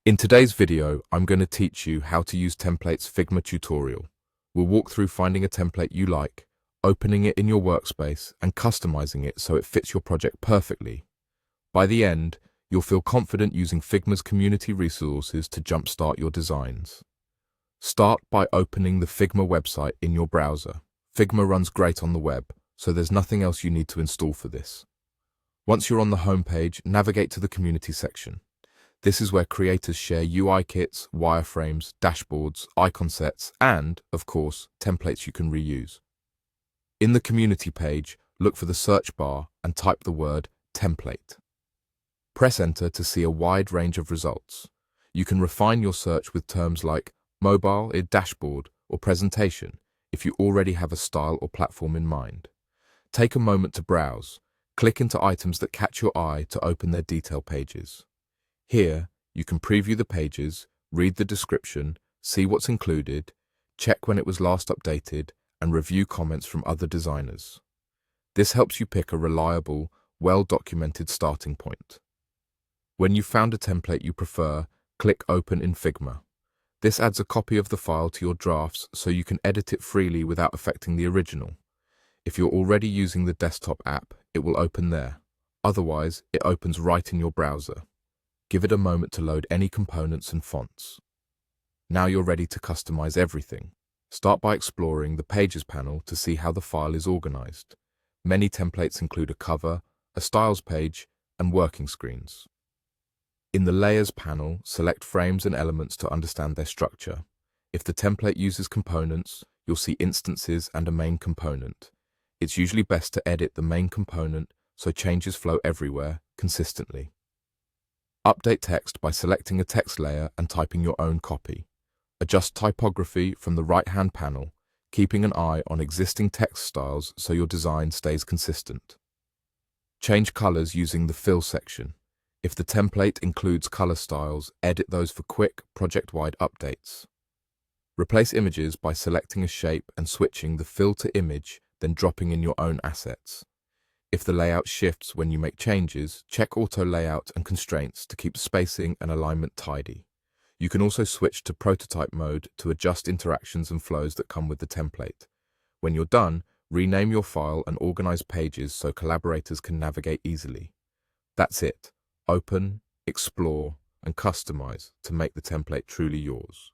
In today's video, I'm going to teach you how to use Templates Figma tutorial. We'll walk through finding a template you like, opening it in your workspace, and customizing it so it fits your project perfectly. By the end, you'll feel confident using Figma's community resources to jumpstart your designs. Start by opening the Figma website in your browser. Figma runs great on the web, so there's nothing else you need to install for this. Once you're on the homepage, navigate to the community section. This is where creators share UI kits, wireframes, dashboards, icon sets, and, of course, templates you can reuse. In the community page, look for the search bar and type the word template. Press enter to see a wide range of results. You can refine your search with terms like mobile, dashboard, or presentation if you already have a style or platform in mind. Take a moment to browse. Click into items that catch your eye to open their detail pages. Here, you can preview the pages, read the description, see what's included, check when it was last updated, and review comments from other designers. This helps you pick a reliable, well-documented starting point. When you've found a template you prefer, click Open in Figma. This adds a copy of the file to your drafts so you can edit it freely without affecting the original. If you're already using the desktop app, it will open there. Otherwise, it opens right in your browser. Give it a moment to load any components and fonts. Now you're ready to customize everything. Start by exploring the Pages panel to see how the file is organized. Many templates include a cover, a styles page, and working screens. In the Layers panel, select frames and elements to understand their structure. If the template uses components, you'll see instances and a main component. It's usually best to edit the main component so changes flow everywhere, consistently. Update text by selecting a text layer and typing your own copy. Adjust typography from the right-hand panel, keeping an eye on existing text styles so your design stays consistent. Change colors using the Fill section. If the template includes color styles, edit those for quick, project-wide updates. Replace images by selecting a shape and switching the Fill to Image, then dropping in your own assets. If the layout shifts when you make changes, check Auto Layout and Constraints to keep spacing and alignment tidy. You can also switch to prototype mode to adjust interactions and flows that come with the template. When you're done, rename your file and organize pages so collaborators can navigate easily. That's it. Open, explore, and customize to make the template truly yours.